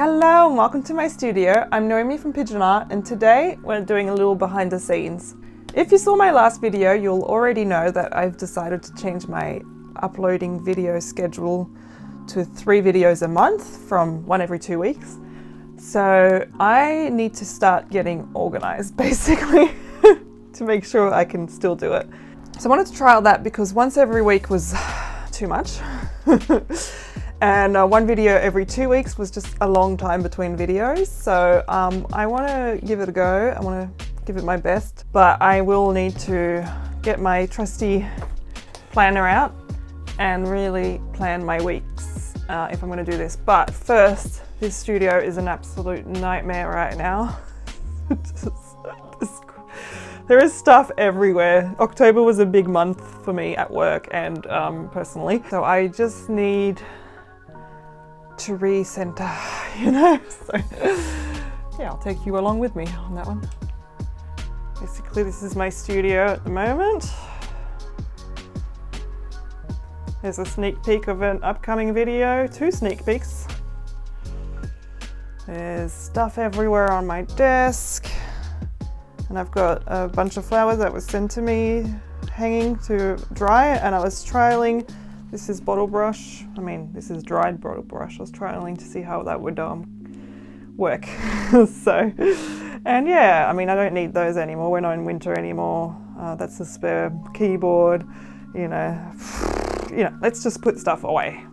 Hello and welcome to my studio. I'm Noemi from Pigeon Art and today we're doing a little behind the scenes. If you saw my last video, you'll already know that I've decided to change my uploading video schedule to 3 videos a month from 1 every 2 weeks. So I need to start getting organized basically to make sure I can still do it. So I wanted to trial that because once every week was too much. And 1 video every 2 weeks was just a long time between videos. So I want to give it a go. I want to give it my best, but I will need to get my trusty planner out and really plan my weeks if I'm going to do this. But first, this studio is an absolute nightmare right now. There is stuff everywhere. October was a big month for me at work and personally. So I just need to recenter, you know? So yeah, I'll take you along with me on that one. Basically, this is my studio at the moment. There's a sneak peek of an upcoming video, 2 sneak peeks. There's stuff everywhere on my desk. And I've got a bunch of flowers that was sent to me hanging to dry, and I was trialing. This is bottle brush. I mean, this is dried bottle brush. I was trialing to see how that would work. So, and yeah, I mean, I don't need those anymore. We're not in winter anymore. That's a spare keyboard. You know, let's just put stuff away.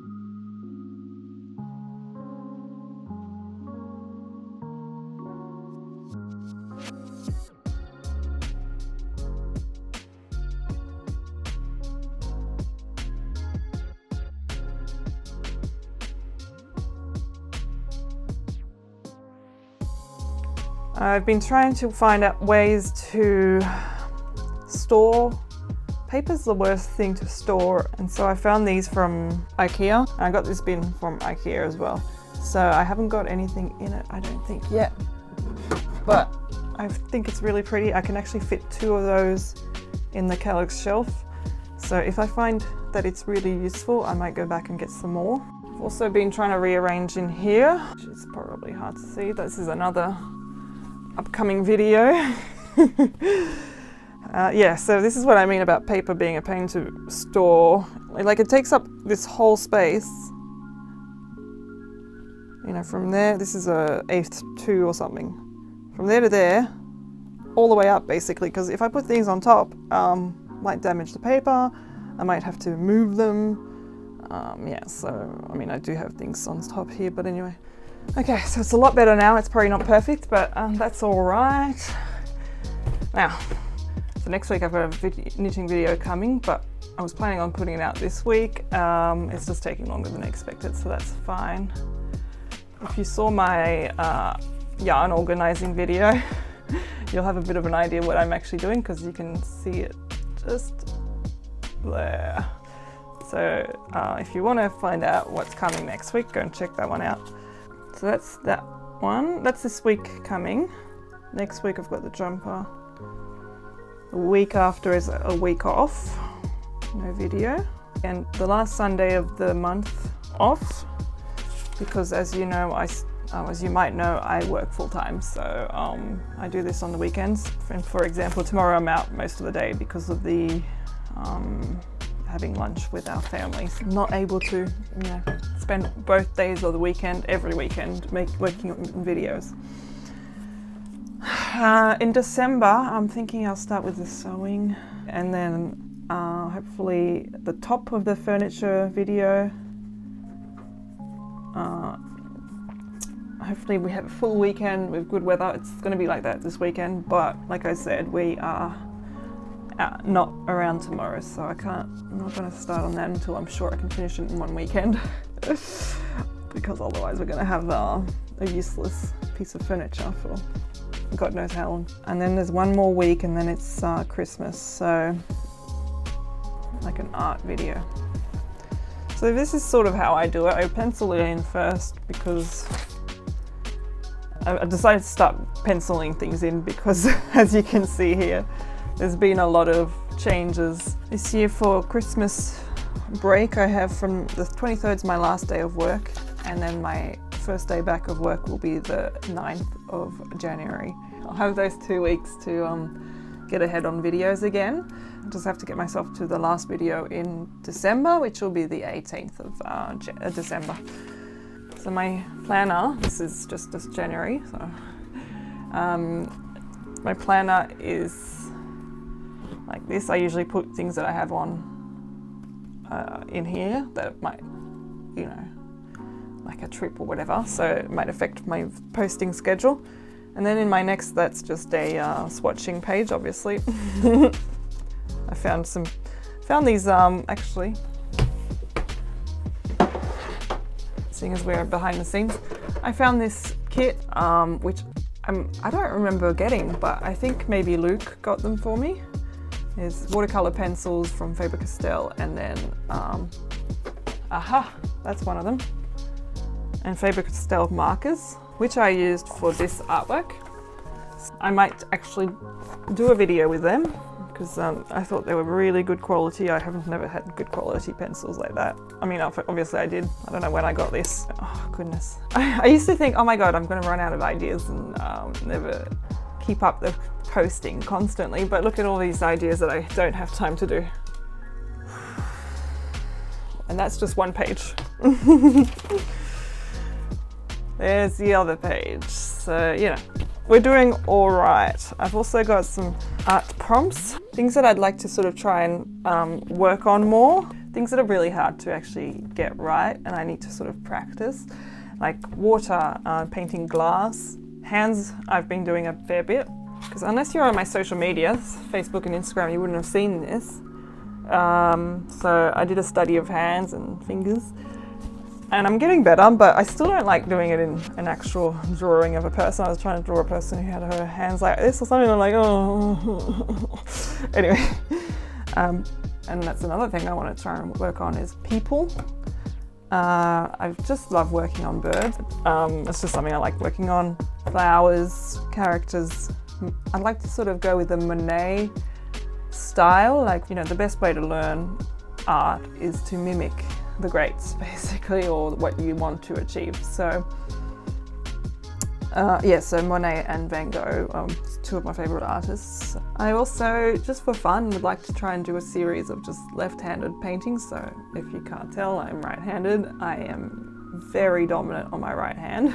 I've been trying to find out ways to store. Paper's the worst thing to store, and so I found these from IKEA. I got this bin from IKEA as well. So I haven't got anything in it, I don't think yet, but I think it's really pretty. I can actually fit 2 of those in the Kellogg's shelf. So if I find that it's really useful, I might go back and get some more. I've also been trying to rearrange in here, which is probably hard to see. This is another upcoming video. Yeah, so this is what I mean about paper being a pain to store. Like, it takes up this whole space. You know, from there, this is a A2 or something. From there to there, all the way up basically, because if I put things on top, might damage the paper. I might have to move them. Yeah, so, I mean, I do have things on top here, but anyway. Okay, so it's a lot better now. It's probably not perfect, but that's all right. Now, so next week I've got a knitting video coming, but I was planning on putting it out this week. It's just taking longer than expected, so that's fine. If you saw my yarn organizing video, you'll have a bit of an idea what I'm actually doing because you can see it just there. So if you want to find out what's coming next week, go and check that one out. So that's that one. That's this week coming. Next week I've got the jumper. The week after is a week off. No video. And the last Sunday of the month off. Because as you know, as you might know, I work full time. So I do this on the weekends. And for example, tomorrow I'm out most of the day because of the having lunch with our families. I'm not able to, you know, spend both days of the weekend, every weekend, working on videos. In December, I'm thinking I'll start with the sewing, and then hopefully the top of the furniture video. Hopefully we have a full weekend with good weather. It's going to be like that this weekend, but like I said, we are not around tomorrow, so I'm not going to start on that until I'm sure I can finish it in 1 weekend. Because otherwise we're going to have a useless piece of furniture for God knows how long. And then there's 1 more week and then it's Christmas, so like an art video. So this is sort of how I do it. I pencil it in first because I decided to start penciling things in because as you can see here, there's been a lot of changes. This year for Christmas break, I have from the 23rd is my last day of work, and then my first day back of work will be the 9th of January. I'll have those 2 weeks to get ahead on videos again. I just have to get myself to the last video in December, which will be the 18th of December. So my planner, this is just January, so my planner is like this. I usually put things that I have on in here that might, you know, like a trip or whatever, so it might affect my posting schedule. And then in my next, that's just a swatching page, obviously. I found these actually, seeing as we're behind the scenes, I found this kit, which I don't remember getting, but I think maybe Luke got them for me. There's watercolor pencils from Faber-Castell, and then, that's one of them. And Faber-Castell markers, which I used for this artwork. I might actually do a video with them because I thought they were really good quality. I haven't never had good quality pencils like that. I mean, obviously I did. I don't know when I got this. Oh goodness. I used to think, oh my God, I'm going to run out of ideas and never keep up the posting constantly. But look at all these ideas that I don't have time to do. And that's just one page. There's the other page. So, you know, we're doing all right. I've also got some art prompts, things that I'd like to sort of try and work on more, things that are really hard to actually get right and I need to sort of practice, like water, painting glass. Hands, I've been doing a fair bit, because unless you're on my social medias, Facebook and Instagram, you wouldn't have seen this. So I did a study of hands and fingers. And I'm getting better, but I still don't like doing it in an actual drawing of a person. I was trying to draw a person who had her hands like this or something, and I'm like, oh. Anyway, and that's another thing I want to try and work on is people. I just love working on birds. It's just something I like working on. Flowers, characters. I'd like to sort of go with the Monet style. Like, you know, the best way to learn art is to mimic the greats, basically, or what you want to achieve. So so Monet and Van Gogh, two of my favorite artists. I also, just for fun, would like to try and do a series of just left-handed paintings. So if you can't tell, I'm right-handed. I am very dominant on my right hand.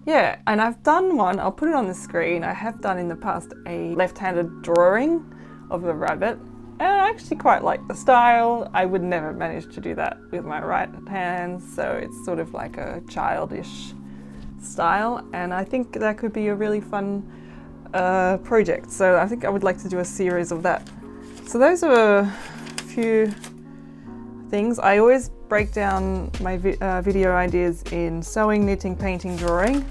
Yeah, and I've done one, I'll put it on the screen. I have done in the past a left-handed drawing of a rabbit. And I actually quite like the style. I would never manage to do that with my right hand, so it's sort of like a childish style, and I think that could be a really fun project. So I think I would like to do a series of that. So those are a few things. I always break down my video ideas in sewing, knitting, painting, drawing,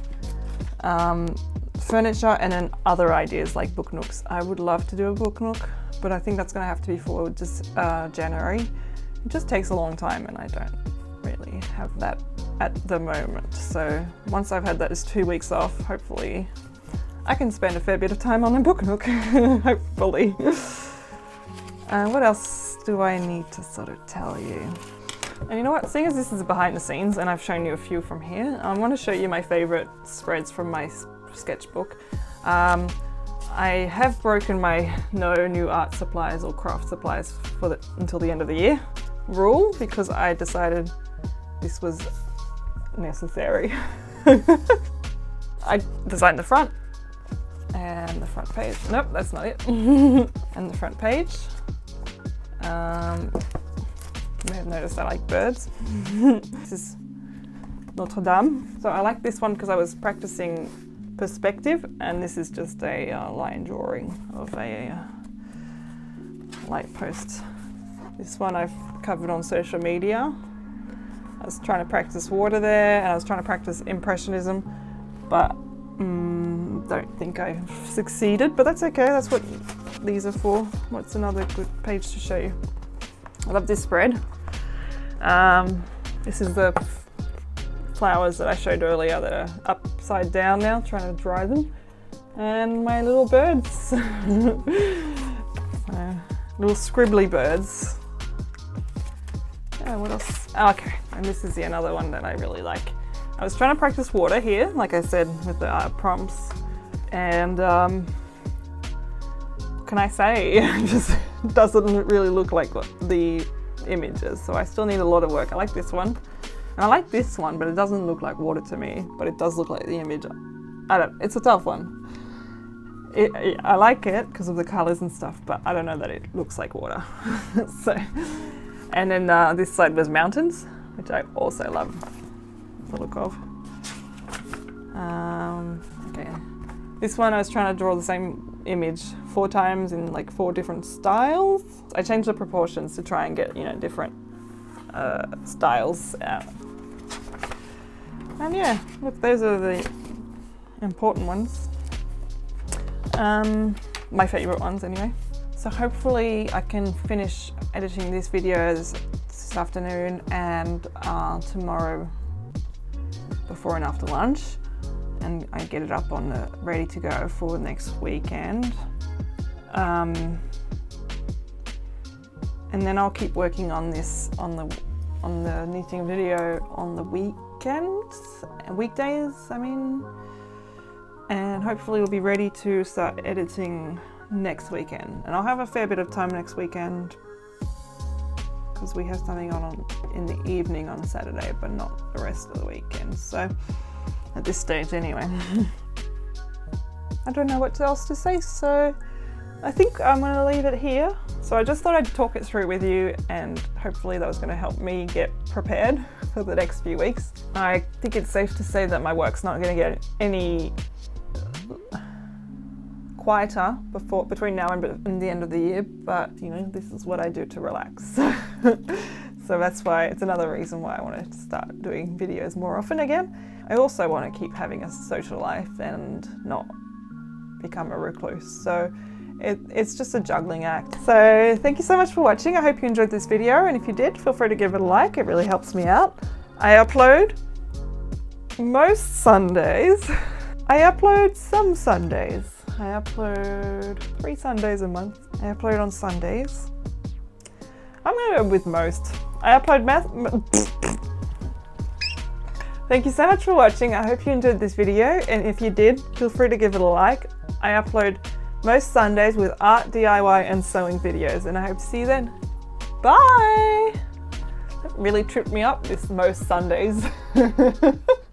furniture, and then other ideas like book nooks. I would love to do a book nook, but I think that's going to have to be for just January. It just takes a long time and I don't really have that at the moment. So once I've had those 2 weeks off, hopefully I can spend a fair bit of time on a book nook, hopefully. What else do I need to sort of tell you? And you know what, seeing as this is behind the scenes and I've shown you a few from here, I want to show you my favorite spreads from my sketchbook. I have broken my no new art supplies or craft supplies until the end of the year rule because I decided this was necessary. I designed the front and the front page. Nope, that's not it. And the front page. You may have noticed I like birds. This is Notre Dame. So I like this one because I was practicing perspective, and this is just a line drawing of a light post. This one I've covered on social media. I was trying to practice water there, and I was trying to practice impressionism, but don't think I succeeded, but that's okay. That's what these are for. What's another good page to show you? I love this spread. This is the flowers that I showed earlier that are upside down now, trying to dry them. And my little birds. Little scribbly birds. What else? Oh, okay, and this is another one that I really like. I was trying to practice water here, like I said, with the prompts, and can I say, it just doesn't really look like the images, so I still need a lot of work. I like this one, and I like this one, but it doesn't look like water to me, but it does look like the image. It's a tough one. I like it because of the colors and stuff, but I don't know that it looks like water. So, and then this side was mountains, which I also love the look of. Okay, this one I was trying to draw the same image 4 times in like 4 different styles. I changed the proportions to try and get, you know, different styles out. And yeah, look, those are the important ones. My favorite ones anyway. So hopefully I can finish editing these videos this afternoon and tomorrow before and after lunch, and I get it up on ready to go for next weekend. And then I'll keep working on this on the knitting video on the weekdays, I mean, and hopefully we'll be ready to start editing next weekend. And I'll have a fair bit of time next weekend because we have something on in the evening on Saturday, but not the rest of the weekend. So at this stage anyway. I don't know what else to say, so I think I'm going to leave it here. So I just thought I'd talk it through with you, and hopefully that was going to help me get prepared for the next few weeks. I think it's safe to say that my work's not going to get any quieter between now and the end of the year, but you know, this is what I do to relax. So that's why, it's another reason why I wanted to start doing videos more often again. I also want to keep having a social life and not become a recluse. So it's just a juggling act. So thank you so much for watching. I hope you enjoyed this video, and if you did, feel free to give it a like. It really helps me out. I upload most Sundays. I upload some Sundays. I upload 3 Sundays a month. I upload on Sundays. I'm going to go with most. I upload Thank you so much for watching. I hope you enjoyed this video, and if you did, feel free to give it a like. I upload most Sundays with art, DIY and sewing videos, and I hope to see you then. Bye! That really tripped me up, this most Sundays.